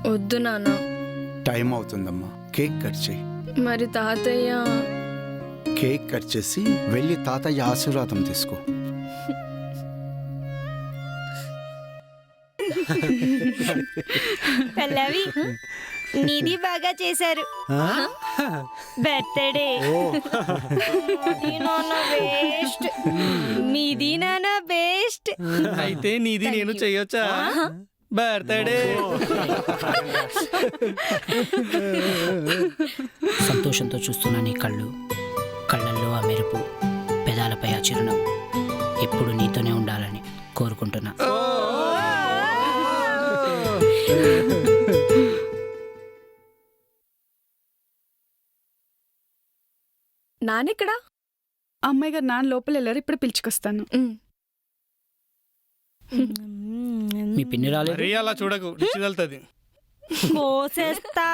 వద్దు నాన్న. టైం అవుతుందమ్మా, కేక్ కట్ చేయి. మరి తాతయ్య? కేక్ కట్ చేసి వెళ్ళి తాతయ్య ఆశీర్వాదం తీసుకో. పల్లవి నీది బాగా చేశారు. బర్త్డే బెస్ట్, మీది నాన్న బెస్ట్. అయితే నీది నేను చెయ్యొచ్చా? బర్త్డే. సంతోషంతో చూస్తున్న నీ కళ్ళు, కళ్ళల్లో ఆ మెరుపు, పెదాలపై ఆ చిరునవ్వు ఎప్పుడు నీతోనే ఉండాలని కోరుకుంటున్నా. నాన్నెక్కడా? అమ్మాయి గారు నాన్న లోపల వెళ్ళారు, ఇప్పుడు పిలుచుకొస్తాను. మీ పిన్ని రాలేదు? అలా చూడకు, రుచి వెళ్తుంది. కోసేస్తా.